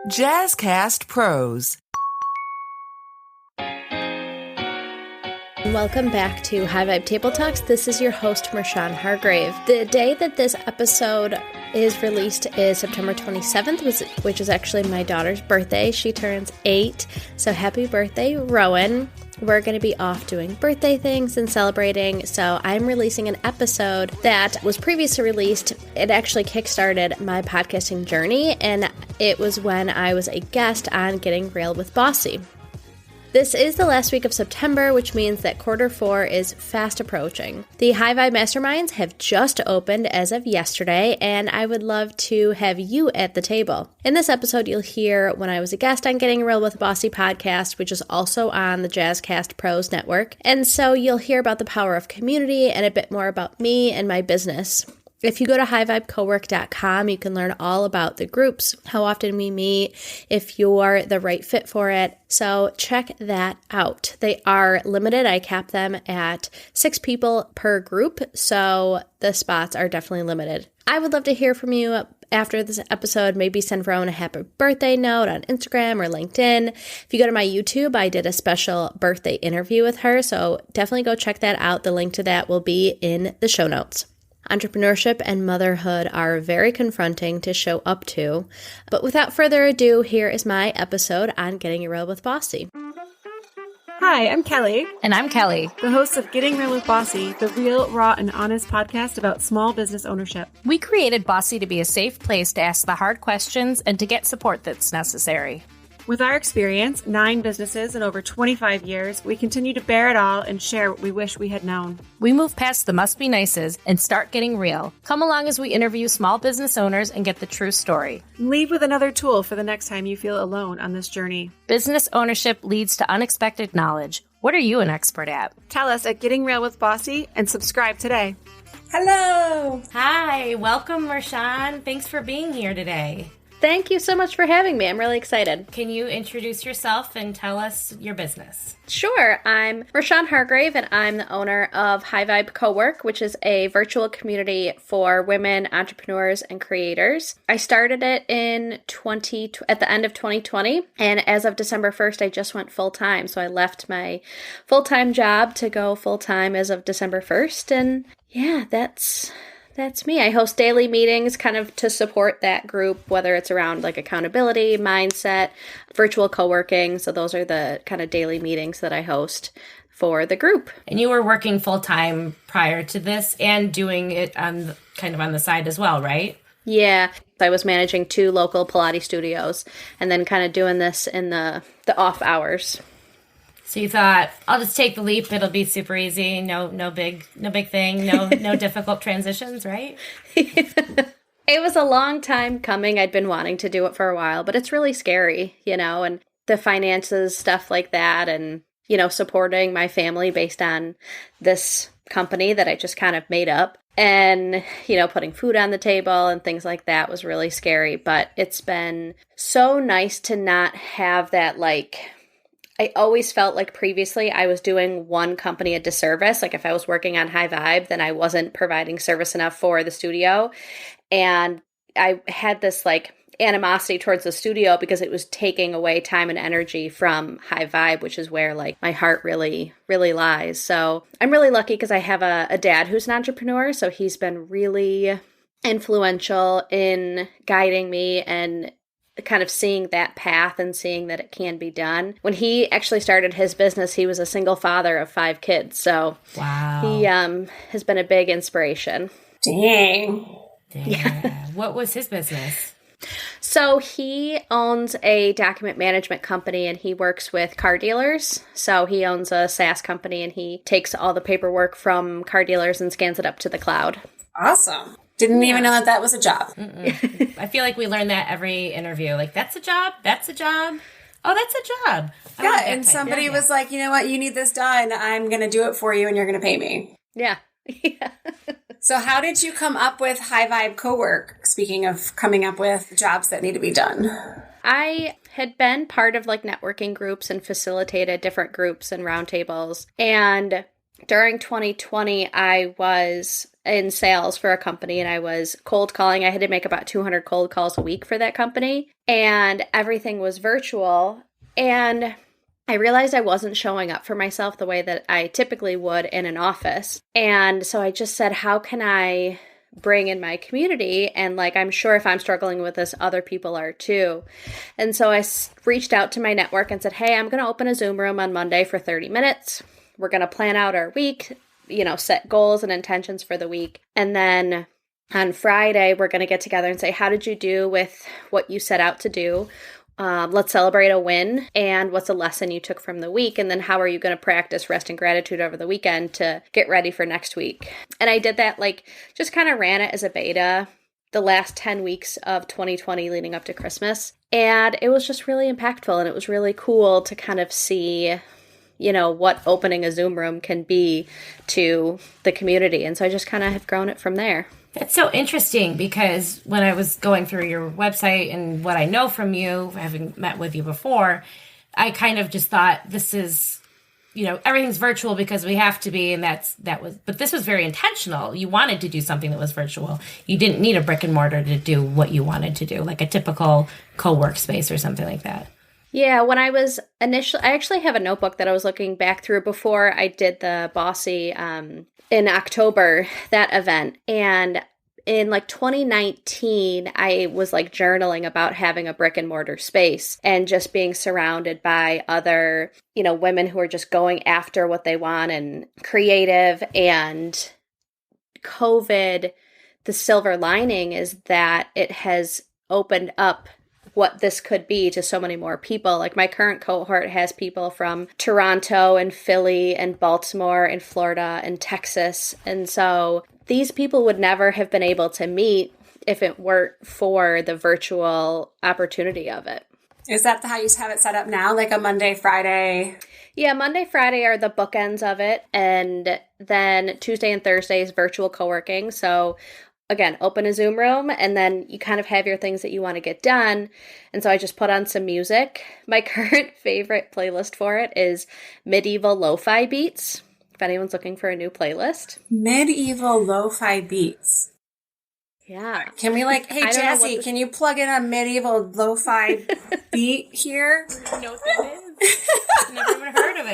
JazzCast Pros. Welcome back to High Vibe Table Talks. This is your host, Marshawn Hargrave. The day that this episode is released is September 27th, which is actually my daughter's birthday. She turns 8, so happy birthday, Rowan. We're going to be off doing birthday things and celebrating, so I'm releasing an episode that was previously released. It actually kickstarted my podcasting journey, and it was when I was a guest on Getting Real with Bossy. This is the last week of September, which means that quarter 4 is fast approaching. The High Vibe Masterminds have just opened as of yesterday, and I would love to have you at the table. In this episode, you'll hear when I was a guest on Getting Real with Bossy podcast, which is also on the JazzCast Pros network. And so you'll hear about the power of community and a bit more about me and my business. If you go to highvibecowork.com, you can learn all about the groups, how often we meet, if you're the right fit for it. So check that out. They are limited. I cap them at 6 people per group, so the spots are definitely limited. I would love to hear from you after this episode. Maybe send Rowan a happy birthday note on Instagram or LinkedIn. If you go to my YouTube, I did a special birthday interview with her, so definitely go check that out. The link to that will be in the show notes. Entrepreneurship and motherhood are very confronting to show up to. But without further ado, here is my episode on Getting Real with Bossy. Hi, I'm Kelly. And I'm Kelly, the host of Getting Real with Bossy, the real, raw, and honest podcast about small business ownership. We created Bossy to be a safe place to ask the hard questions and to get support that's necessary. With our experience, 9 businesses and over 25 years, we continue to bear it all and share what we wish we had known. We move past the must be nices and start getting real. Come along as we interview small business owners and get the true story. Leave with another tool for the next time you feel alone on this journey. Business ownership leads to unexpected knowledge. What are you an expert at? Tell us at Getting Real with Bossy and subscribe today. Hello. Hi, welcome, Marshawn. Thanks for being here today. Thank you so much for having me. I'm really excited. Can you introduce yourself and tell us your business? Sure. I'm Marshawn Hargrave, and I'm the owner of High Vibe Cowork, which is a virtual community for women entrepreneurs and creators. I started it at the end of 2020, and as of December 1st, I just went full-time. So I left my full-time job to go full-time as of December 1st, and yeah, that's me. I host daily meetings kind of to support that group, whether it's around like accountability, mindset, virtual co-working. So those are the kind of daily meetings that I host for the group. And you were working full-time prior to this and doing it on the side as well, right? Yeah. I was managing 2 local Pilates studios and then kind of doing this in the off hours. So you thought, I'll just take the leap. It'll be super easy. No big thing. No difficult transitions, right? It was a long time coming. I'd been wanting to do it for a while, but it's really scary, and the finances, stuff like that, and, supporting my family based on this company that I just kind of made up. And, putting food on the table and things like that was really scary. But it's been so nice to not have that, I always felt like previously I was doing one company a disservice. Like if I was working on High Vibe, then I wasn't providing service enough for the studio. And I had this animosity towards the studio because it was taking away time and energy from High Vibe, which is where my heart really, really lies. So I'm really lucky because I have a dad who's an entrepreneur. So he's been really influential in guiding me and kind of seeing that path and seeing that it can be done. When he actually started his business, he was a single father of 5 kids. So wow. He has been a big inspiration. Dang. Yeah. What was his business? So he owns a document management company and he works with car dealers. So he owns a SaaS company and he takes all the paperwork from car dealers and scans it up to the cloud. Awesome. Didn't even know that was a job. I feel like we learn that every interview. That's a job. That's a job. Oh, that's a job. Yeah, and somebody was like, you know what? You need this done. I'm going to do it for you and you're going to pay me. Yeah. Yeah. So how did you come up with High Vibe Cowork? Speaking of coming up with jobs that need to be done. I had been part of networking groups and facilitated different groups and roundtables. And during 2020, I was in sales for a company, and I was cold calling. I had to make about 200 cold calls a week for that company, and everything was virtual. And I realized I wasn't showing up for myself the way that I typically would in an office. And so I just said, how can I bring in my community? And like, I'm sure if I'm struggling with this, other people are too. And so I reached out to my network and said, hey, I'm going to open a Zoom room on Monday for 30 minutes. We're going to plan out our week, set goals and intentions for the week. And then on Friday, we're going to get together and say, how did you do with what you set out to do? Let's celebrate a win, and what's a lesson you took from the week, and then how are you going to practice rest and gratitude over the weekend to get ready for next week. And I did that, just kind of ran it as a beta the last 10 weeks of 2020 leading up to Christmas. And it was just really impactful, and it was really cool to kind of see, what opening a Zoom room can be to the community. And so I just kind of have grown it from there. That's so interesting, because when I was going through your website and what I know from you, having met with you before, I kind of just thought this is, everything's virtual because we have to be. And but this was very intentional. You wanted to do something that was virtual. You didn't need a brick and mortar to do what you wanted to do, like a typical co-work space or something like that. Yeah, when I was I actually have a notebook that I was looking back through before I did the Bossy in October, that event. And in 2019, I was journaling about having a brick and mortar space and just being surrounded by other, women who are just going after what they want and creative. And COVID, the silver lining is that it has opened up what this could be to so many more people. Like, my current cohort has people from Toronto and Philly and Baltimore and Florida and Texas. And so these people would never have been able to meet if it weren't for the virtual opportunity of it. Is that how you have it set up now? Like a Monday, Friday? Yeah, Monday, Friday are the bookends of it. And then Tuesday and Thursday is virtual co-working. So again, open a Zoom room, and then you kind of have your things that you want to get done. And so I just put on some music. My current favorite playlist for it is medieval lo-fi beats, if anyone's looking for a new playlist. Medieval lo-fi beats. Yeah. Can we hey, Jazzy, can you plug in a medieval lo-fi beat here? I don't know what that is. I've never even heard of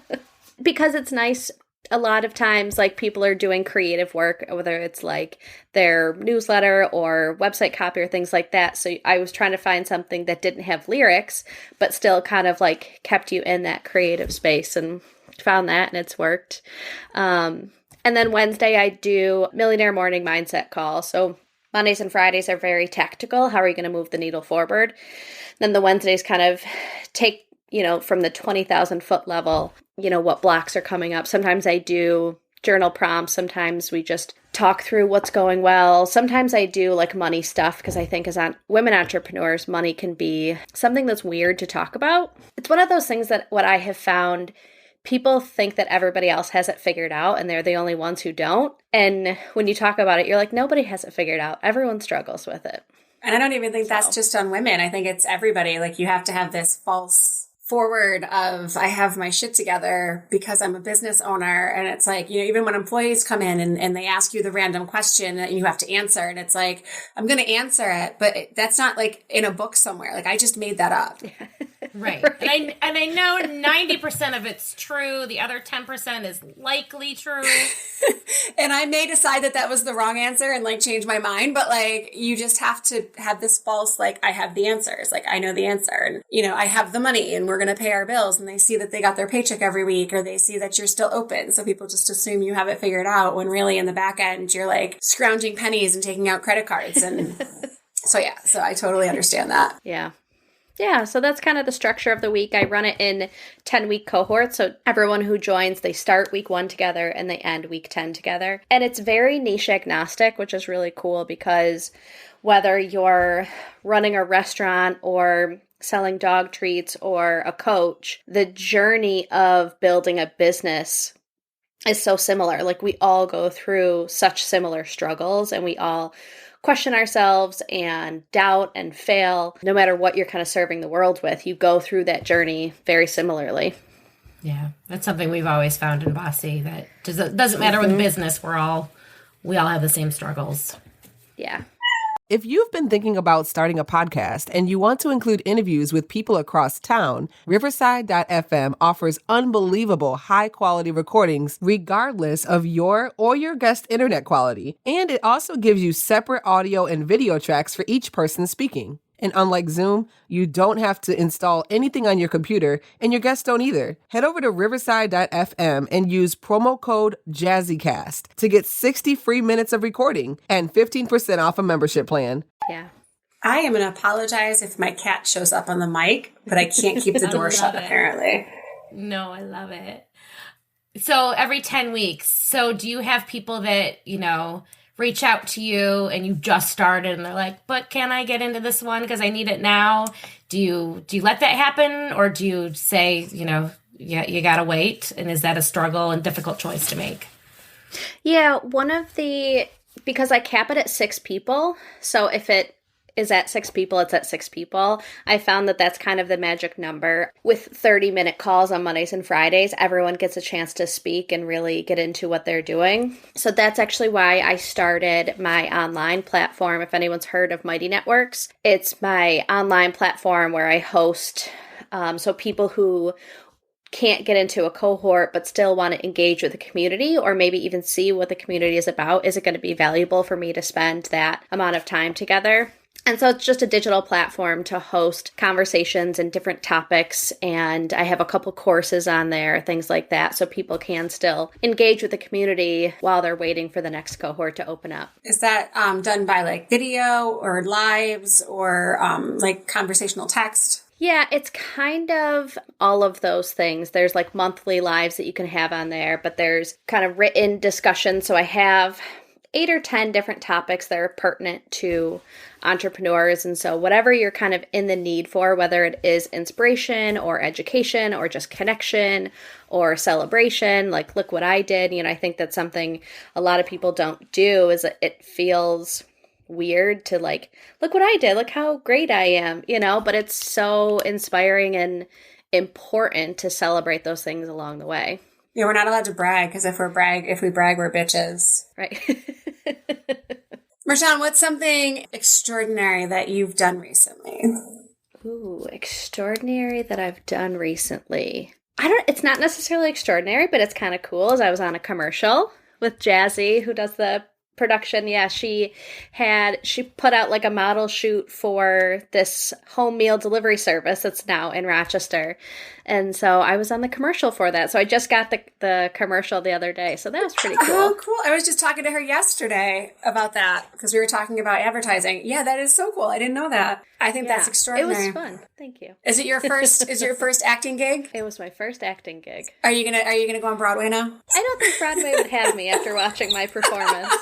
it. Because it's nice. A lot of times, people are doing creative work, whether it's their newsletter or website copy or things like that. So I was trying to find something that didn't have lyrics, but still kind of kept you in that creative space, and found that, and it's worked. And then Wednesday, I do Millionaire Morning Mindset Call. So Mondays and Fridays are very tactical. How are you going to move the needle forward? Then the Wednesdays kind of take, from the 20,000 foot level, what blocks are coming up. Sometimes I do journal prompts. Sometimes we just talk through what's going well. Sometimes I do money stuff, because I think as women entrepreneurs, money can be something that's weird to talk about. It's one of those things that what I have found, people think that everybody else has it figured out and they're the only ones who don't. And when you talk about it, you're like, nobody has it figured out. Everyone struggles with it. And I don't even think that's just on women. I think it's everybody. You have to have this false forward of, I have my shit together because I'm a business owner. And it's even when employees come in and they ask you the random question and you have to answer, and it's I'm going to answer it, but that's not in a book somewhere. I just made that up. Right. And I know 90% of it's true. The other 10% is likely true. And I may decide that was the wrong answer and change my mind. But you just have to have this false, I have the answers. I know the answer, and, I have the money, and we're going to pay our bills. And they see that they got their paycheck every week, or they see that you're still open. So people just assume you have it figured out, when really in the back end, you're scrounging pennies and taking out credit cards. And so I totally understand that. Yeah. Yeah, so that's kind of the structure of the week. I run it in 10-week cohorts. So everyone who joins, they start week 1 together and they end week 10 together. And it's very niche agnostic, which is really cool, because whether you're running a restaurant or selling dog treats or a coach, the journey of building a business is so similar. We all go through such similar struggles, and we all question ourselves and doubt and fail. No matter what you're kind of serving the world with, you go through that journey very similarly. Yeah, that's something we've always found in Bossy, that doesn't matter with business, we all have the same struggles. Yeah. If you've been thinking about starting a podcast and you want to include interviews with people across town, Riverside.fm offers unbelievable high-quality recordings regardless of your or your guest internet quality. And it also gives you separate audio and video tracks for each person speaking. And unlike Zoom, you don't have to install anything on your computer, and your guests don't either. Head over to Riverside.fm and use promo code JazzCast to get 60 free minutes of recording and 15% off a membership plan. Yeah. I am going to apologize if my cat shows up on the mic, but I can't keep the door shut, apparently. No, I love it. So every 10 weeks, so do you have people that, reach out to you and you just started and they're like, but can I get into this one because I need it now? Do you let that happen, or do you say, you got to wait? And is that a struggle and difficult choice to make? Yeah, because I cap it at 6 people. So if it is at 6 people, it's at 6 people. I found that that's kind of the magic number. With 30-minute calls on Mondays and Fridays, everyone gets a chance to speak and really get into what they're doing. So that's actually why I started my online platform. If anyone's heard of Mighty Networks, it's my online platform where I host so people who can't get into a cohort but still want to engage with the community, or maybe even see what the community is about. Is it going to be valuable for me to spend that amount of time together? And so it's just a digital platform to host conversations and different topics. And I have a couple courses on there, things like that, so people can still engage with the community while they're waiting for the next cohort to open up. Is that done by like video or lives or like conversational text? Yeah, it's kind of all of those things. There's like monthly lives that you can have on there, but there's kind of written discussion. So I have 8 or 10 different topics that are pertinent to entrepreneurs. And so whatever you're kind of in the need for, whether it is inspiration or education or just connection or celebration, like look what I did. I think that's something a lot of people don't do, is that it feels weird to like, look what I did, look how great I am, but it's so inspiring and important to celebrate those things along the way. Yeah, we're not allowed to brag, because if we brag, we're bitches. Right. Marshawn, what's something extraordinary that you've done recently? Ooh, extraordinary that I've done recently. It's not necessarily extraordinary, but it's kind of cool. As I was on a commercial with Jazzy, who does the production. Yeah, she put out like a model shoot for this home meal delivery service that's now in Rochester. And so I was on the commercial for that. So I just got the commercial the other day. So that was pretty cool. Oh, cool. I was just talking to her yesterday about that, because we were talking about advertising. Yeah, that is so cool. I didn't know that. I think that's extraordinary. It was fun. Thank you. Is it your first acting gig? It was my first acting gig. Are you gonna go on Broadway now? I don't think Broadway would have me after watching my performance.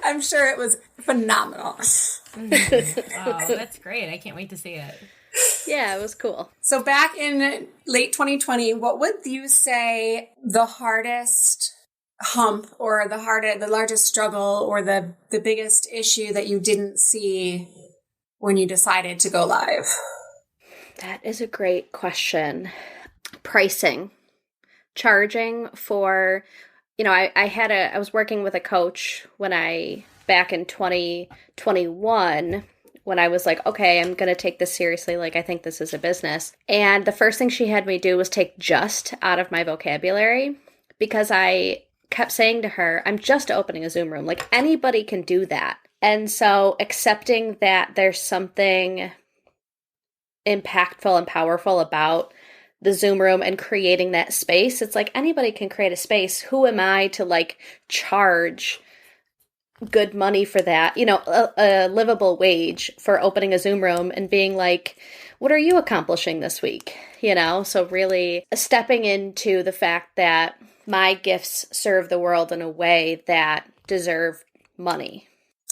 I'm sure it was phenomenal. Wow, that's great. I can't wait to see it. Yeah, it was cool. So back in late 2020, what would you say the hardest hump or the largest struggle or the biggest issue that you didn't see when you decided to go live? That is a great question. Pricing. Charging for, I was working with a coach back in 2021, when I was like, okay, I'm going to take this seriously. Like, I think this is a business. And the first thing she had me do was take just out of my vocabulary, because I kept saying to her, I'm just opening a Zoom room. Like, anybody can do that. And so accepting that there's something impactful and powerful about the Zoom room and creating that space. It's like, anybody can create a space. Who am I to like charge good money for that, a livable wage for opening a Zoom room, and being like, what are you accomplishing this week? So really stepping into the fact that my gifts serve the world in a way that deserve money.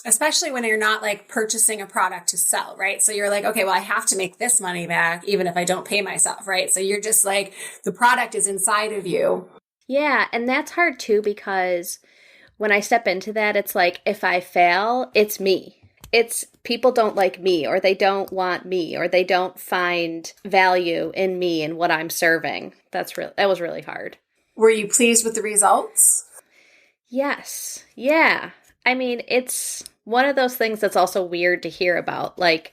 Especially when you're not like purchasing a product to sell, right? So you're like, okay, well, I have to make this money back even if I don't pay myself, right? So you're just like, the product is inside of you. Yeah, and that's hard too, because when I step into that, it's like, if I fail, it's me. it's people don't like me, or they don't want me, or they don't find value in me and what I'm serving. That was really hard. Were you pleased with the results? Yes. Yeah. I mean, it's one of those things that's also weird to hear about. Like,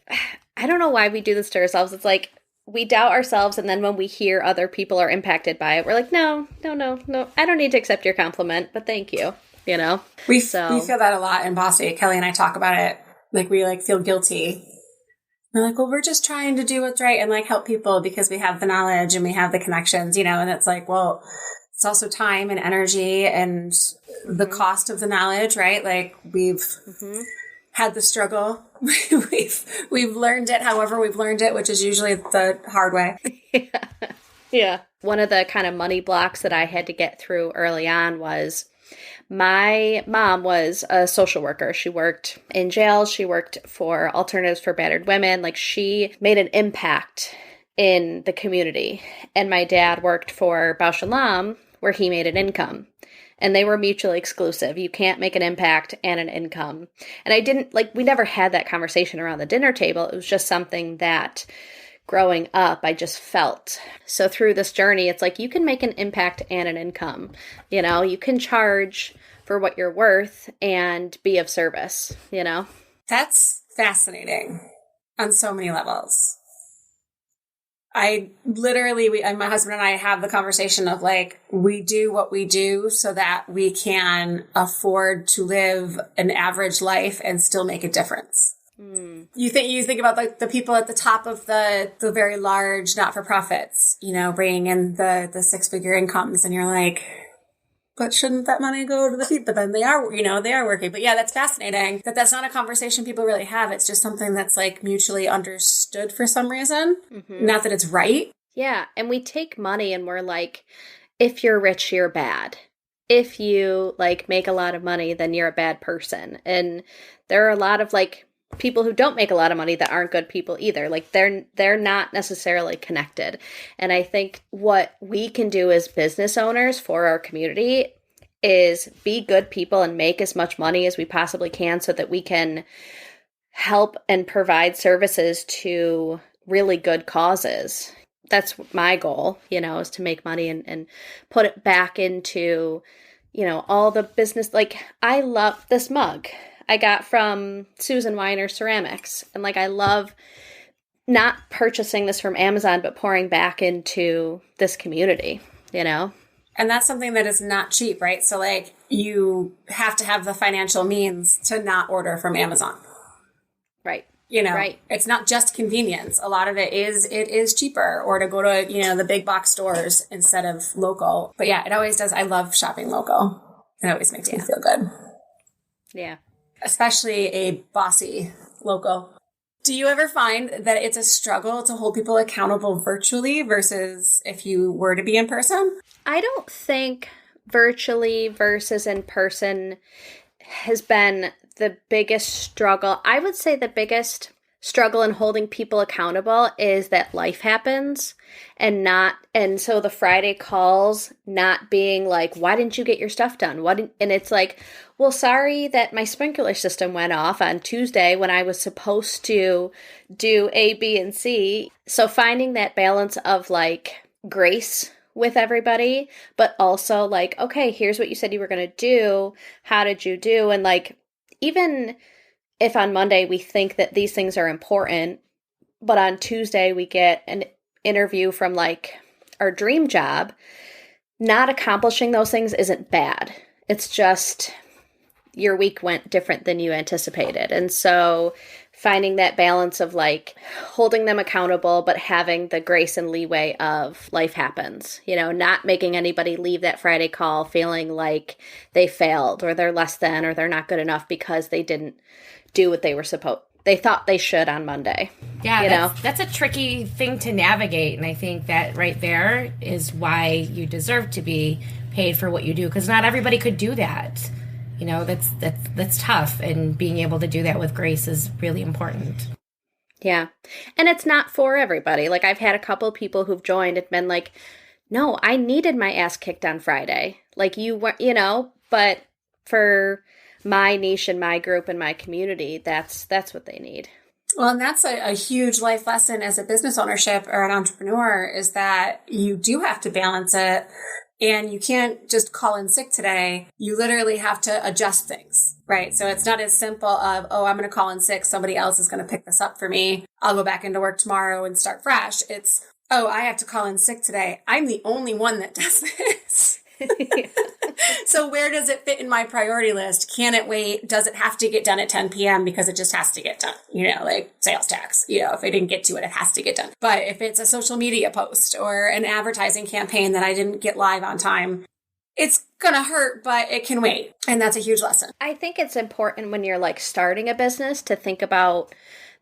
I don't know why we do this to ourselves. It's like we doubt ourselves, and then when we hear other people are impacted by it, we're like, no. I don't need to accept your compliment, but thank you. You know? We feel that a lot in Bossy. Kelly and I talk about it. Like, we like feel guilty. We're like, well, we're just trying to do what's right and like help people because we have the knowledge and we have the connections, you know, and it's like, well, it's also time and energy and the cost of the knowledge, right? Like, we've had the struggle. we've learned it however we've learned it, which is usually the hard way. Yeah. One of the kind of money blocks that I had to get through early on was my mom was a social worker. She worked in jails. She worked for Alternatives for Battered Women. Like, she made an impact in the community. And my dad worked for Bausch and Lomb, where he made an income. And they were mutually exclusive. You can't make an impact and an income. And we never had that conversation around the dinner table. It was just something that growing up, I just felt. So through this journey, it's like you can make an impact and an income. You know, you can charge for what you're worth and be of service, you know? That's fascinating on so many levels. My husband and I have the conversation of like, we do what we do so that we can afford to live an average life and still make a difference. You think about like the people at the top of the very large not-for-profits, you know, bringing in the 6-figure incomes, and you're like, but shouldn't that money go to the people? But then they are working. But yeah, that's fascinating that's not a conversation people really have. It's just something that's like mutually understood for some reason. Not that it's right. Yeah. And we take money and we're like, if you're rich, you're bad. If you like make a lot of money, then you're a bad person. And there are a lot of like people who don't make a lot of money that aren't good people either. Like, they're not necessarily connected. And I think what we can do as business owners for our community is be good people and make as much money as we possibly can so that we can help and provide services to really good causes. That's my goal, you know, is to make money and put it back into, you know, all the business. Like, I love this mug I got from Susan Weiner Ceramics. And like, I love not purchasing this from Amazon, but pouring back into this community, you know? And that's something that is not cheap, right? So like, you have to have the financial means to not order from Amazon. Right. You know, right. It's not just convenience. A lot of it is cheaper, or to go to, you know, the big box stores instead of local. But yeah, it always does. I love shopping local. It always makes me feel good. Yeah. Especially a bossy local. Do you ever find that it's a struggle to hold people accountable virtually versus if you were to be in person? I don't think virtually versus in person has been the biggest struggle. I would say the biggest struggle in holding people accountable is that life happens and so the Friday calls not being like, why didn't you get your stuff done? And it's like, well, sorry that my sprinkler system went off on Tuesday when I was supposed to do A, B, and C. So finding that balance of like grace with everybody, but also like, okay, here's what you said you were going to do. How did you do? And like, even if on Monday we think that these things are important, but on Tuesday we get an interview from like our dream job, not accomplishing those things isn't bad. It's just your week went different than you anticipated. And so finding that balance of like holding them accountable, but having the grace and leeway of life happens, you know, not making anybody leave that Friday call feeling like they failed or they're less than or they're not good enough because they didn't do what they thought they should on Monday. Yeah, that's a tricky thing to navigate. And I think that right there is why you deserve to be paid for what you do, because not everybody could do that. You know, that's tough, and being able to do that with grace is really important. Yeah. And it's not for everybody. Like, I've had a couple of people who've joined and been like, no, I needed my ass kicked on Friday. Like, you weren't, you know, but for my niche and my group and my community, that's what they need. Well, and that's a huge life lesson as a business ownership or an entrepreneur, is that you do have to balance it. And you can't just call in sick today. You literally have to adjust things, right? So it's not as simple of, oh, I'm going to call in sick. Somebody else is going to pick this up for me. I'll go back into work tomorrow and start fresh. It's, oh, I have to call in sick today. I'm the only one that does this. So where does it fit in my priority list? Can it wait? Does it have to get done at 10 p.m. because it just has to get done? Like sales tax, if I didn't get to it, it has to get done. But if it's a social media post or an advertising campaign that I didn't get live on time, it's going to hurt, but it can wait. And that's a huge lesson. I think it's important when you're like starting a business to think about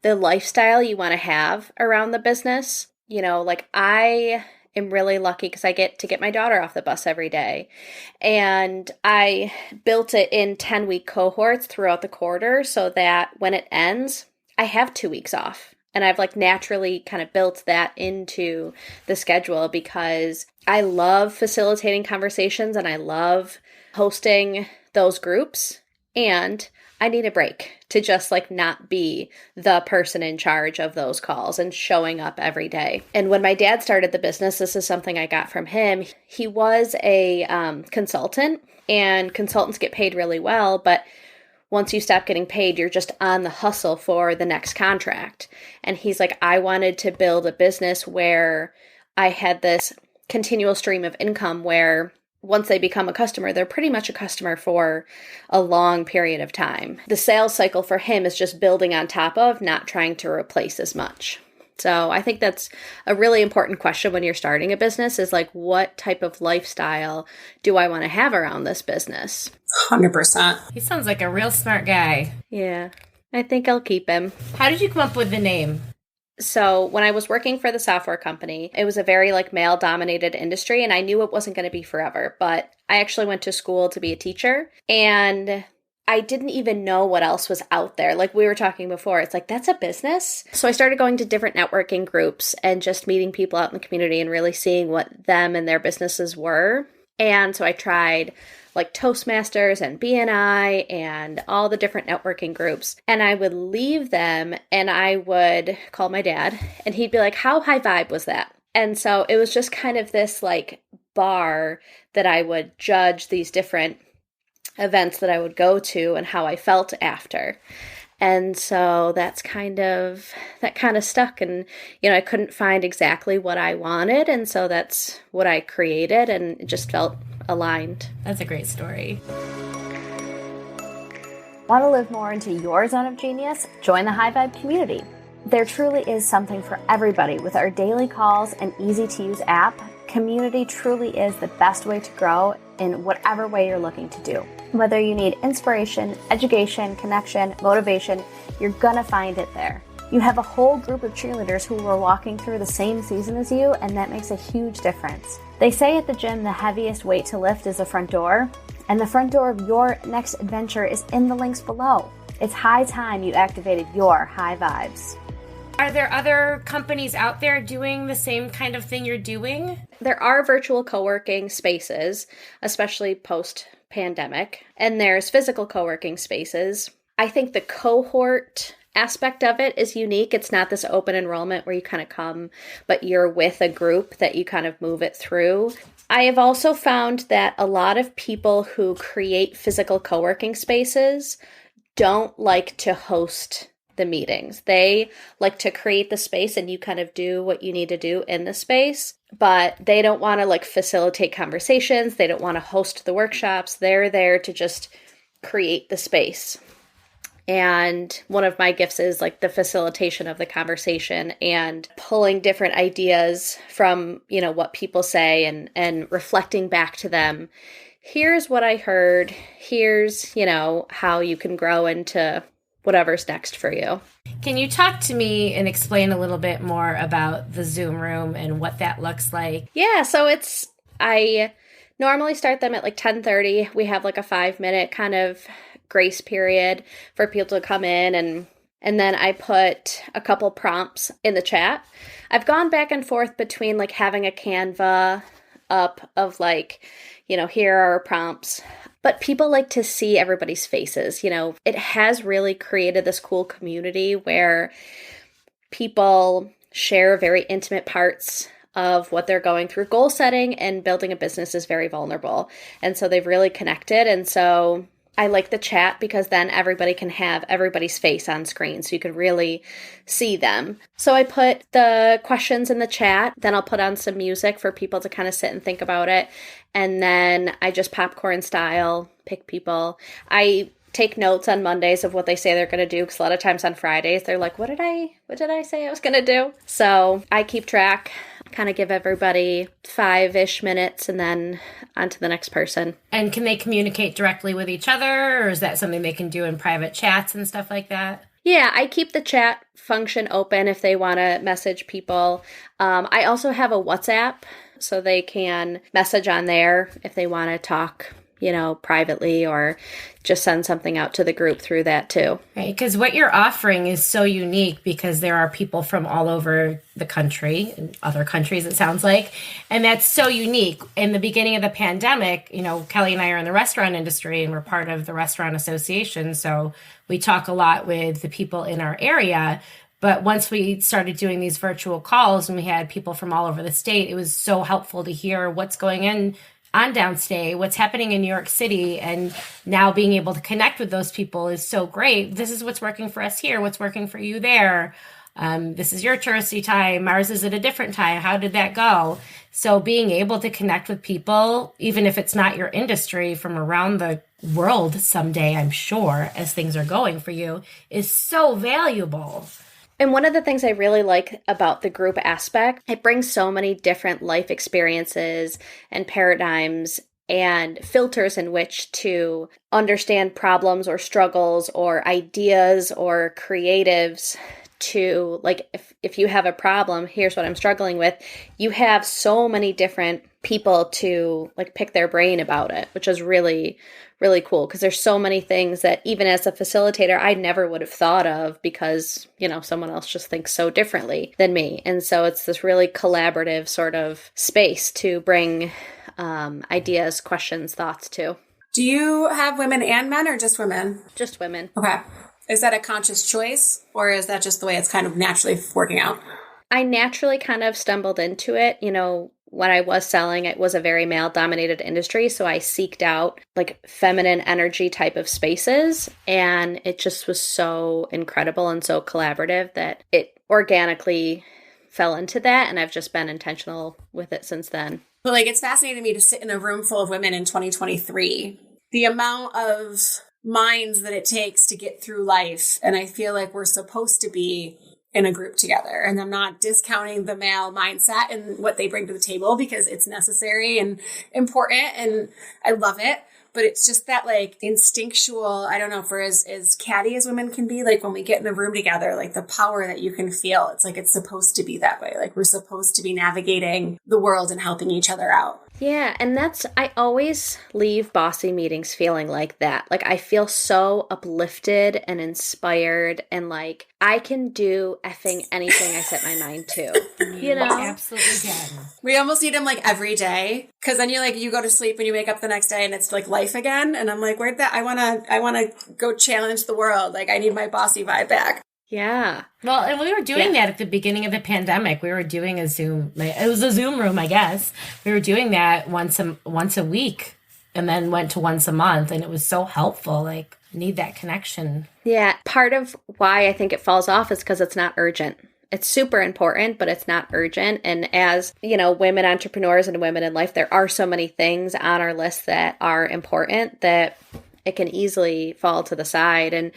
the lifestyle you want to have around the business. Like I am really lucky because I get to get my daughter off the bus every day. And I built it in 10-week cohorts throughout the quarter so that when it ends, I have 2 weeks off. And I've like naturally kind of built that into the schedule because I love facilitating conversations and I love hosting those groups. And I need a break to just like not be the person in charge of those calls and showing up every day. And when my dad started the business, this is something I got from him. He was a consultant, and consultants get paid really well, but once you stop getting paid, you're just on the hustle for the next contract. And he's like, I wanted to build a business where I had this continual stream of income where once they become a customer, they're pretty much a customer for a long period of time. The sales cycle for him is just building on top of, not trying to replace as much. So I think that's a really important question when you're starting a business is like, what type of lifestyle do I want to have around this business? 100%. He sounds like a real smart guy. Yeah, I think I'll keep him. How did you come up with the name? So when I was working for the software company, it was a very like male dominated industry and I knew it wasn't going to be forever, but I actually went to school to be a teacher and I didn't even know what else was out there. Like we were talking before, it's like, that's a business. So I started going to different networking groups and just meeting people out in the community and really seeing what them and their businesses were. And so I tried like Toastmasters and BNI and all the different networking groups. And I would leave them and I would call my dad and he'd be like, how high vibe was that? And so it was just kind of this like bar that I would judge these different events that I would go to and how I felt after. And so that kind of stuck and, I couldn't find exactly what I wanted. And so that's what I created and it just felt aligned. That's a great story. Want to live more into your zone of genius? Join the High Vibe community. There truly is something for everybody with our daily calls and easy-to-use app. Community truly is the best way to grow in whatever way you're looking to do. Whether you need inspiration, education, connection, motivation, you're gonna find it there. You have a whole group of cheerleaders who are walking through the same season as you, and that makes a huge difference. They say at the gym the heaviest weight to lift is the front door, and the front door of your next adventure is in the links below. It's high time you activated your high vibes. Are there other companies out there doing the same kind of thing you're doing? There are virtual co-working spaces, especially post-pandemic, and there's physical co-working spaces. I think the cohort aspect of it is unique. It's not this open enrollment where you kind of come, but you're with a group that you kind of move it through. I have also found that a lot of people who create physical co-working spaces don't like to host the meetings. They like to create the space and you kind of do what you need to do in the space, but they don't want to like facilitate conversations. They don't want to host the workshops. They're there to just create the space. And one of my gifts is like the facilitation of the conversation and pulling different ideas from, what people say and reflecting back to them. Here's what I heard. Here's, how you can grow into whatever's next for you. Can you talk to me and explain a little bit more about the Zoom room and what that looks like? Yeah, so I normally start them at like 10:30. We have like a 5-minute kind of grace period for people to come in and then I put a couple prompts in the chat. I've gone back and forth between like having a Canva up of like, here are prompts. But people like to see everybody's faces. It has really created this cool community where people share very intimate parts of what they're going through. Goal setting and building a business is very vulnerable. And so they've really connected. And so I like the chat because then everybody can have everybody's face on screen so you can really see them. So I put the questions in the chat, then I'll put on some music for people to kind of sit and think about it. And then I just popcorn style pick people. I take notes on Mondays of what they say they're going to do, because a lot of times on Fridays they're like, what did I say I was going to do? So I keep track, kind of give everybody 5-ish minutes and then on to the next person. And can they communicate directly with each other, or is that something they can do in private chats and stuff like that? Yeah, I keep the chat function open if they want to message people. I also have a WhatsApp, so they can message on there if they want to talk, privately, or just send something out to the group through that too. Right, because what you're offering is so unique, because there are people from all over the country, and other countries it sounds like, and that's so unique. In the beginning of the pandemic, Kelly and I are in the restaurant industry and we're part of the Restaurant Association, so we talk a lot with the people in our area. But once we started doing these virtual calls and we had people from all over the state, it was so helpful to hear what's going on downstate, what's happening in New York City, and now being able to connect with those people is so great. This is what's working for us here, what's working for you there. This is your touristy time, ours is at a different time. How did that go? So being able to connect with people, even if it's not your industry, from around the world someday, I'm sure, as things are going for you, is so valuable. And one of the things I really like about the group aspect, it brings so many different life experiences and paradigms and filters in which to understand problems or struggles or ideas or creatives. To, like, if you have a problem, here's what I'm struggling with. You have so many different people to pick their brain about it, which is really, really cool, because there's so many things that even as a facilitator, I never would have thought of because, someone else just thinks so differently than me. And so it's this really collaborative sort of space to bring ideas, questions, thoughts to. Do you have women and men, or just women? Just women. Okay. Is that a conscious choice, or is that just the way it's kind of naturally working out? I naturally kind of stumbled into it. When I was selling, it was a very male-dominated industry, so I seeked out feminine energy type of spaces, and it just was so incredible and so collaborative that it organically fell into that, and I've just been intentional with it since then. But it's fascinating to me to sit in a room full of women in 2023. The amount of minds that it takes to get through life, and I feel like we're supposed to be in a group together. And I'm not discounting the male mindset and what they bring to the table, because it's necessary and important and I love it. But it's just that instinctual, I don't know, for as catty as women can be, when we get in a room together, the power that you can feel, it's it's supposed to be that way. We're supposed to be navigating the world and helping each other out. Yeah, and I always leave bossy meetings feeling like that. I feel so uplifted and inspired, and I can do effing anything I set my mind to. Absolutely can. We almost need them every day, because then you go to sleep and you wake up the next day and it's life again. And I'm where'd that? I wanna go challenge the world. I need my bossy vibe back. Yeah. Well, and we were doing that at the beginning of the pandemic. We were doing a Zoom. It was a Zoom room, I guess. We were doing that once a week, and then went to once a month, and it was so helpful. Need that connection. Yeah. Part of why I think it falls off is because it's not urgent. It's super important, but it's not urgent. And as, women entrepreneurs and women in life, there are so many things on our list that are important that it can easily fall to the side. And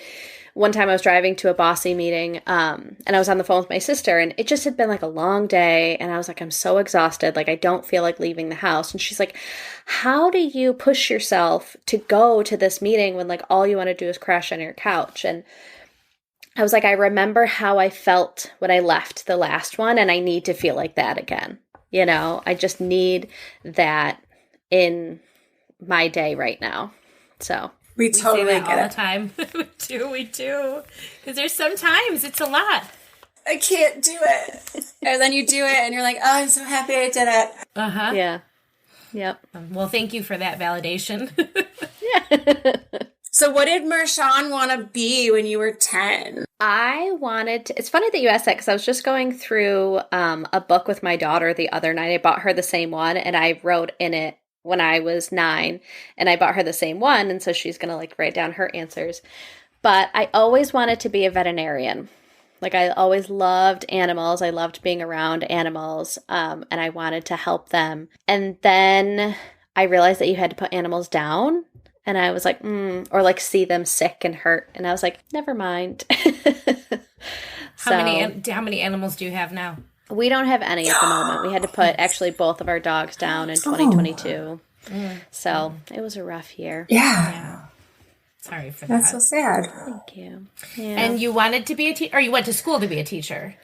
one time I was driving to a bossy meeting, and I was on the phone with my sister, and it just had been a long day. And I was I'm so exhausted. I don't feel like leaving the house. And she's like, how do you push yourself to go to this meeting when all you want to do is crash on your couch? And I was I remember how I felt when I left the last one, and I need to feel like that again. I just need that in my day right now. So we totally say that get all it. The time. we do. Because there's sometimes it's a lot. I can't do it. And then you do it and you're oh, I'm so happy I did it. Uh-huh. Yeah. Yep. Well, thank you for that validation. So what did Marshawn want to be when you were 10? I wanted to, it's funny that you asked that because I was just going through a book with my daughter the other night. I bought her the same one and I wrote in it when I was 9 and I bought her the same one. And so she's going to like write down her answers. But I always wanted to be a veterinarian. Like I always loved animals. I loved being around animals and I wanted to help them. And then I realized that you had to put animals down. And I was like, or like see them sick and hurt. And I was like, never mind. How many animals do you have now? We don't have any at the moment. We had to put actually both of our dogs down in 2022. So it was a rough year. Yeah. Sorry for That's that. so sad. Thank you. Yeah. And you wanted to be a teacher, or you went to school to be a teacher?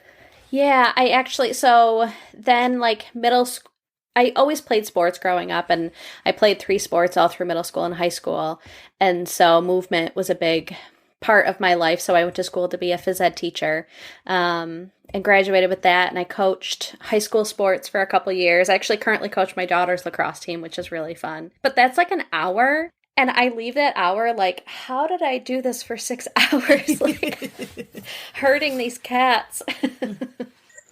Yeah, I actually, so then like middle school, I always played sports growing up, and I played 3 sports all through middle school and high school. And so movement was a big part of my life. So I went to school to be a phys ed teacher and graduated with that. And I coached high school sports for a couple years. I actually currently coach my daughter's lacrosse team, which is really fun. But that's like an hour. And I leave that hour like, how did I do this for 6 hours? Like herding these cats.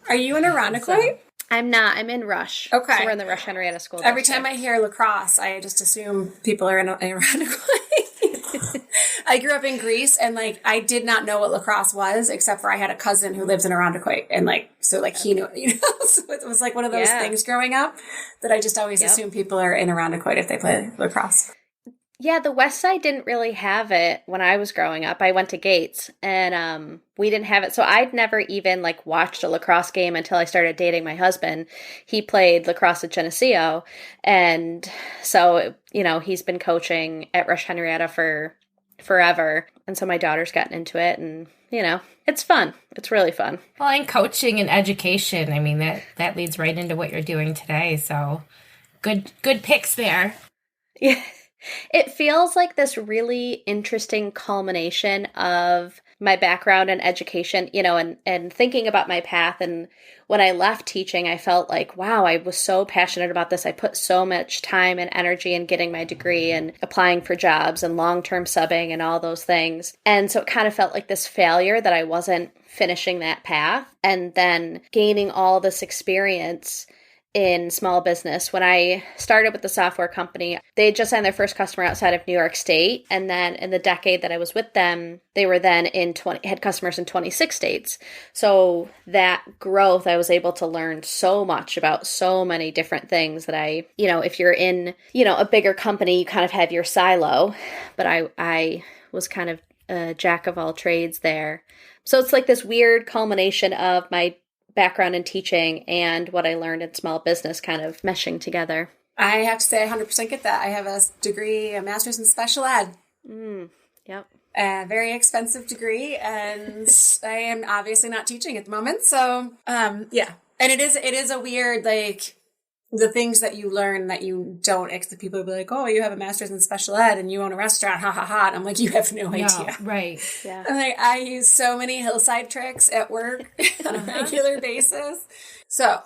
Are you in Irondequoit? I'm not. I'm in Rush. Okay. So we're in the Rush Henrietta School Every District. time I hear lacrosse, I just assume people are in Irondequoit. I grew up in Greece, and like I did not know what lacrosse was, except for I had a cousin who lives in Irondequoit, and like so like he knew it, you know. So it was like one of those things growing up that I just always assume people are in Irondequoit if they play lacrosse. Yeah, the West Side didn't really have it when I was growing up. I went to Gates, and we didn't have it. So I'd never even like watched a lacrosse game until I started dating my husband. He played lacrosse at Geneseo, and so you know he's been coaching at Rush Henrietta for forever. And so my daughter's gotten into it, and you know it's fun. It's really fun. Well, and coaching and education. I mean that leads right into what you're doing today. So good picks there. Yeah. It feels like this really interesting culmination of my background and education, you know, and thinking about my path. And when I left teaching, I felt like, wow, I was so passionate about this. I put so much time and energy in getting my degree and applying for jobs and long-term subbing and all those things. And so it kind of felt like this failure that I wasn't finishing that path. And then gaining all this experience in small business. When I started with the software company, they had just signed their first customer outside of New York State. And then in the decade that I was with them, they were then had customers in 26 states. So that growth, I was able to learn so much about so many different things that you know, if you're in, you know, a bigger company, you kind of have your silo, but I was kind of a jack of all trades there. So it's like this weird culmination of my background in teaching and what I learned in small business kind of meshing together. I have to say I 100% get that. I have a degree, a master's in special ed. Yep. A very expensive degree, and I am obviously not teaching at the moment. So, yeah. And it is a weird, like, the things that you learn that you don't, the people will be like, oh, you have a master's in special ed and you own a restaurant, ha ha ha. And I'm like, you have no idea. Right. Yeah. I'm like, I use so many hillside tricks at work on a regular basis. So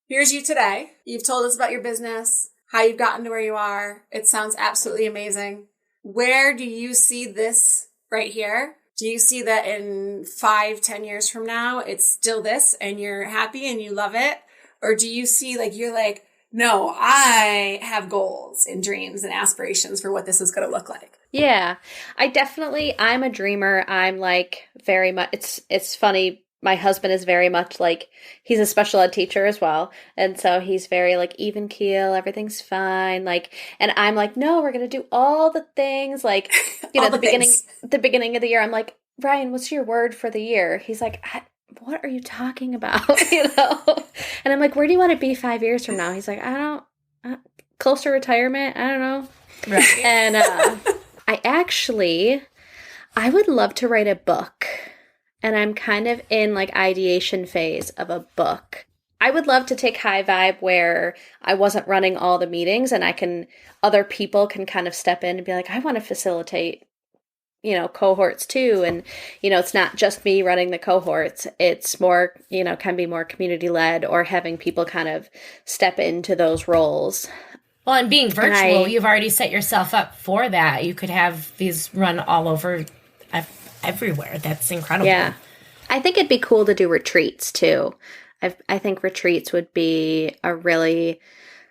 here's you today. You've told us about your business, how you've gotten to where you are. It sounds absolutely amazing. Where do you see this right here? Do you see that in 5-10 years from now, it's still this and you're happy and you love it? Or do you see like, you're like, no, I have goals and dreams and aspirations for what this is going to look like? Yeah, I'm a dreamer. I'm like very much, it's funny. My husband is very much like, he's a special ed teacher as well. And so he's very like even keel, everything's fine. Like, and I'm like, no, we're going to do all the things. Like, you know, the beginning of the year, I'm like, Ryan, what's your word for the year? He's like, what are you talking about? You know? And I'm like, where do you want to be 5 years from now? He's like, close to retirement. I don't know. Right. And I would love to write a book. And I'm kind of in like ideation phase of a book. I would love to take High Vibe where I wasn't running all the meetings and other people can kind of step in and be like, I want to facilitate, you know, cohorts too. And, you know, it's not just me running the cohorts. It's more, you know, can be more community led or having people kind of step into those roles. Well, and being virtual, And you've already set yourself up for that. You could have these run all over everywhere. That's incredible. Yeah. I think it'd be cool to do retreats too. I think retreats would be a really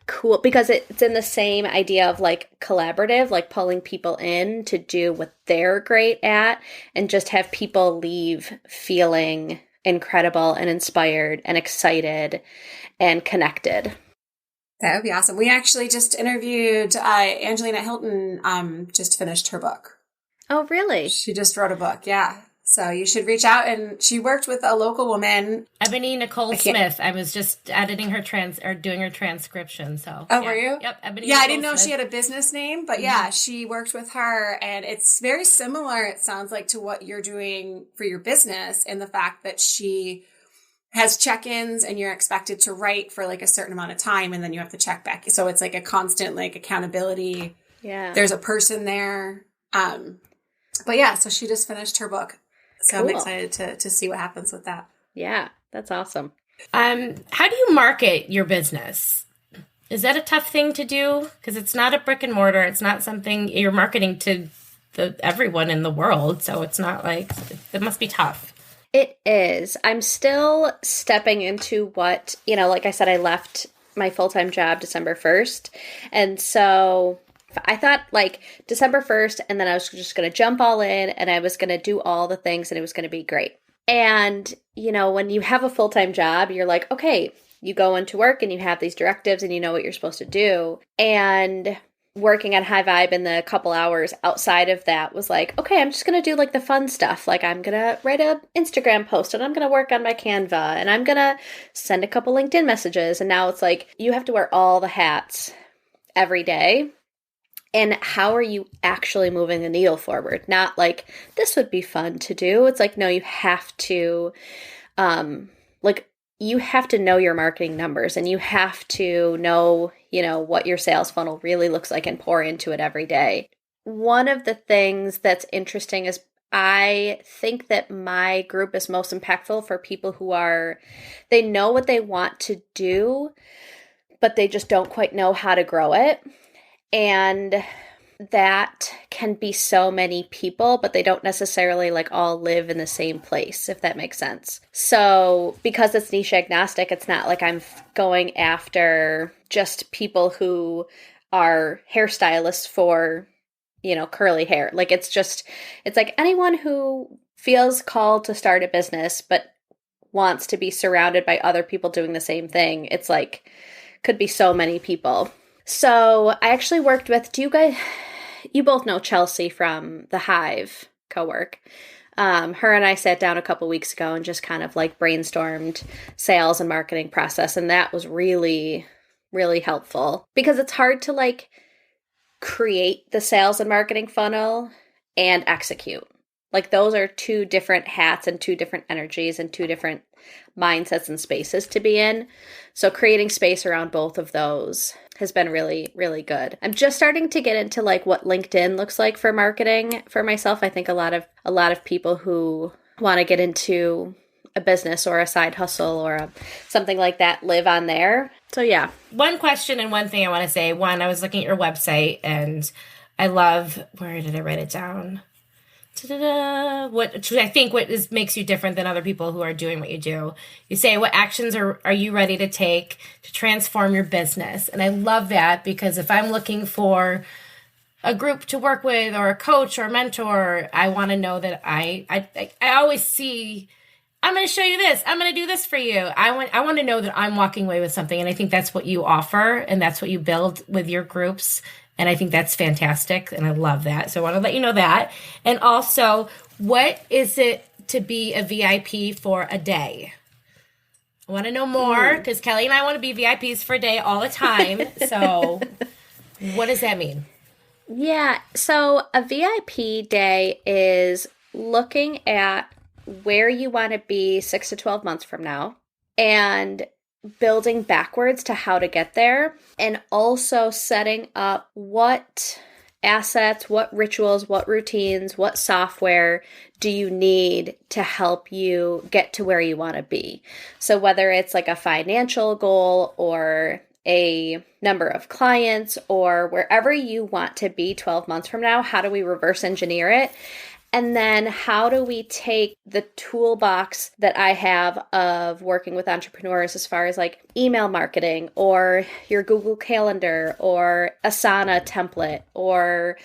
cool, because it's in the same idea of like collaborative, like pulling people in to do what they're great at and just have people leave feeling incredible and inspired and excited and connected. That would be awesome. We actually just interviewed Angelina Hilton, just finished her book. Oh, really? She just wrote a book, yeah. So you should reach out. And she worked with a local woman. Ebony Nicole Smith. I was just editing her doing her transcription. So. Oh, were you? Yep. Ebony. Yeah, Nicole I didn't know Smith. she had a business name, but yeah, she worked with her, and it's very similar. It sounds like to what you're doing for your business, in the fact that she has check-ins and you're expected to write for like a certain amount of time, and then you have to check back. So it's like a constant like accountability. Yeah. There's a person there. But yeah, so she just finished her book. So Cool. I'm excited to see what happens with that. Yeah, that's awesome. How do you market your business? Is that a tough thing to do? Because it's not a brick and mortar. It's not something you're marketing to everyone in the world. So it's not like, it must be tough. It is. I'm still stepping into what, like I said, I left my full-time job December 1st. And so I thought like December 1st, and then I was just going to jump all in and I was going to do all the things and it was going to be great. And, when you have a full-time job, you're like, okay, you go into work and you have these directives and you know what you're supposed to do. And working at High Vibe in the couple hours outside of that was like, okay, I'm just going to do like the fun stuff. Like I'm going to write a Instagram post and I'm going to work on my Canva and I'm going to send a couple LinkedIn messages. And now it's like, you have to wear all the hats every day. And how are you actually moving the needle forward? Not like, this would be fun to do. It's like, no, you have to, you have to know your marketing numbers and you have to know, what your sales funnel really looks like and pour into it every day. One of the things that's interesting is I think that my group is most impactful for people who they know what they want to do, but they just don't quite know how to grow it. And that can be so many people, but they don't necessarily like all live in the same place, if that makes sense. So because it's niche agnostic, it's not like I'm going after just people who are hairstylists for, curly hair. Like it's like anyone who feels called to start a business, but wants to be surrounded by other people doing the same thing. It's like, could be so many people. So I actually worked with, you both know Chelsea from the Hive cowork. Her and I sat down a couple weeks ago and just kind of like brainstormed sales and marketing process. And that was really, really helpful because it's hard to like create the sales and marketing funnel and execute. Like those are two different hats and two different energies and two different mindsets and spaces to be in. So creating space around both of those has been really, really good. I'm just starting to get into like what LinkedIn looks like for marketing for myself. I think a lot of people who want to get into a business or a side hustle or something like that live on there. So yeah. One question and one thing I want to say. One, I was looking at your website and I love, where did I write it down? What I think makes you different than other people who are doing what you do. You say, what actions are you ready to take to transform your business? And I love that because if I'm looking for a group to work with or a coach or a mentor, I want to know that I always see, I'm going to show you this. I'm going to do this for you. I want to know that I'm walking away with something. And I think that's what you offer. And that's what you build with your groups. And I think that's fantastic. And I love that. So I want to let you know that. And also, what is it to be a VIP for a day? I want to know more because Kelly and I want to be VIPs for a day all the time. So what does that mean? Yeah. So a VIP day is looking at where you want to be 6 to 12 months from now and building backwards to how to get there, and also setting up what assets, what rituals, what routines, what software do you need to help you get to where you want to be. So whether it's like a financial goal or a number of clients or wherever you want to be 12 months from now, how do we reverse engineer it? And then how do we take the toolbox that I have of working with entrepreneurs as far as like email marketing or your Google Calendar or Asana template or,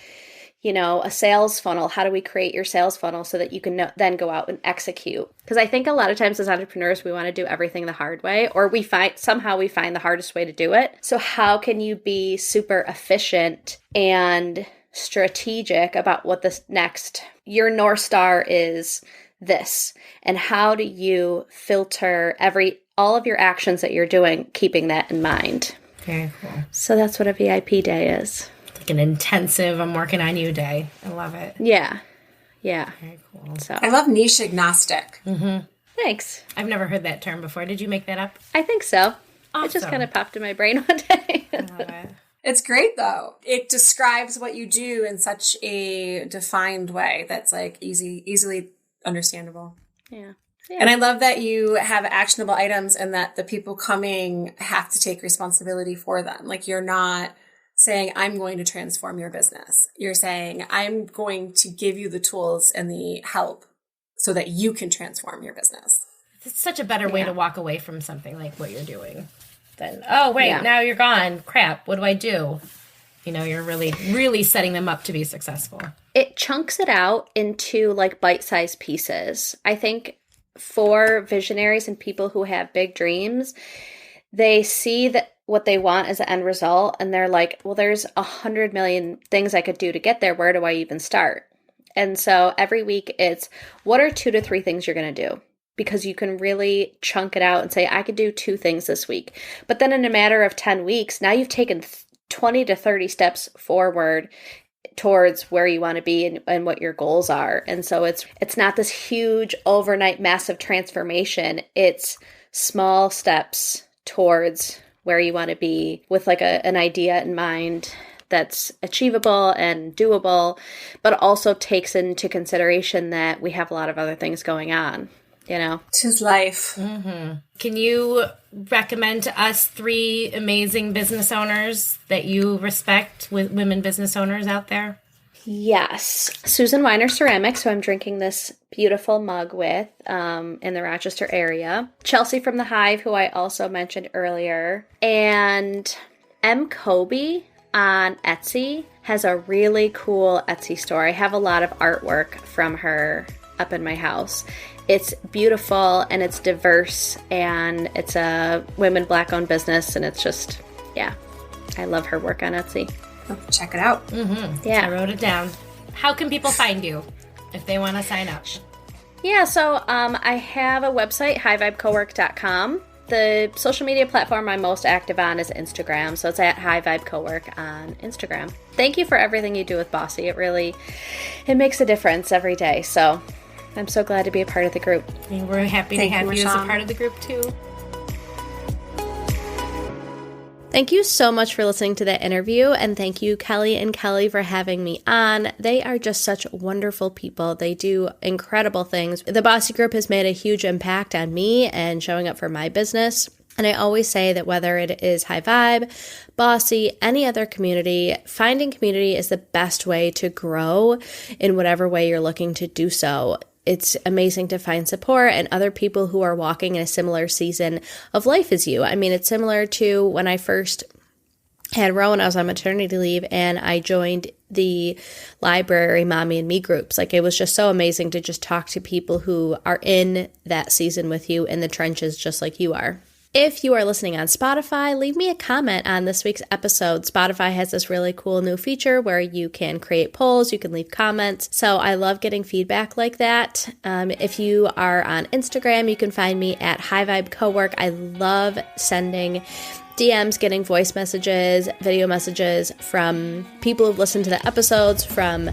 you know, a sales funnel? How do we create your sales funnel so that you can then go out and execute? Because I think a lot of times as entrepreneurs, we want to do everything the hard way, or we find the hardest way to do it. So how can you be super efficient and strategic about what this next, your North Star is this, and how do you filter all of your actions that you're doing, keeping that in mind? Very cool. So that's what a VIP day is. Like an intensive, I'm working on you day. I love it. Yeah. Very cool. So I love niche agnostic. Mm-hmm. Thanks. I've never heard that term before. Did you make that up? I think so. Awesome. It just kind of popped in my brain one day. I love it. It's great though. It describes what you do in such a defined way that's like easily understandable. Yeah. And I love that you have actionable items and that the people coming have to take responsibility for them. Like you're not saying, I'm going to transform your business. You're saying, I'm going to give you the tools and the help so that you can transform your business. It's such a better way to walk away from something like what you're doing. Then, oh, wait, now you're gone. Crap, what do I do? You know, you're really, really setting them up to be successful. It chunks it out into like bite-sized pieces. I think for visionaries and people who have big dreams, they see that what they want as an end result, and they're like, well, there's 100 million things I could do to get there. Where do I even start? And so every week it's, what are 2 to 3 things you're going to do? Because you can really chunk it out and say, I could do 2 things this week. But then in a matter of 10 weeks, now you've taken 20 to 30 steps forward towards where you want to be and what your goals are. And so it's not this huge overnight massive transformation. It's small steps towards where you want to be with like an idea in mind that's achievable and doable, but also takes into consideration that we have a lot of other things going on. You know, 'tis life. Mm-hmm. Can you recommend to us 3 amazing business owners that you respect, with women business owners out there? Yes. Susan Weiner Ceramics, who I'm drinking this beautiful mug with in the Rochester area. Chelsea from The Hive, who I also mentioned earlier. And M. Kobe on Etsy has a really cool Etsy store. I have a lot of artwork from her up in my house. It's beautiful and it's diverse and it's a women Black-owned business, and it's just, yeah, I love her work on Etsy. Check it out. Mm-hmm. Yeah. I wrote it down. How can people find you if they want to sign up? Yeah, so I have a website, highvibecowork.com. The social media platform I'm most active on is Instagram, so it's at highvibecowork on Instagram. Thank you for everything you do with Bossy. It makes a difference every day, so I'm so glad to be a part of the group. And we're happy to have you as a part of the group too. Thank you so much for listening to that interview, and thank you, Kelly and Kelly, for having me on. They are just such wonderful people. They do incredible things. The Bossy Group has made a huge impact on me and showing up for my business. And I always say that whether it is High Vibe, Bossy, any other community, finding community is the best way to grow in whatever way you're looking to do so. It's amazing to find support and other people who are walking in a similar season of life as you. I mean, it's similar to when I first had Rowan. I was on maternity leave and I joined the library Mommy and Me groups. Like, it was just so amazing to just talk to people who are in that season with you in the trenches, just like you are. If you are listening on Spotify, leave me a comment on this week's episode. Spotify has this really cool new feature where you can create polls, you can leave comments. So I love getting feedback like that. If you are on Instagram, you can find me at High Vibe Cowork. I love sending DMs, getting voice messages, video messages from people who've listened to the episodes, from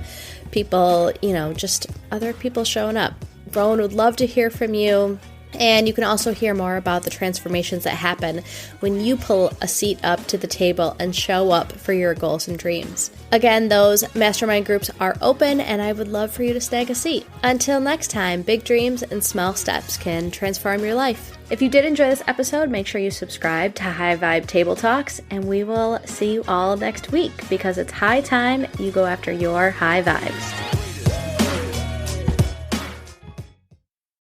people, just other people showing up. Rowan would love to hear from you. And you can also hear more about the transformations that happen when you pull a seat up to the table and show up for your goals and dreams. Again, those mastermind groups are open, and I would love for you to snag a seat. Until next time, big dreams and small steps can transform your life. If you did enjoy this episode, make sure you subscribe to High Vibe Table Talks, and we will see you all next week because it's high time you go after your high vibes.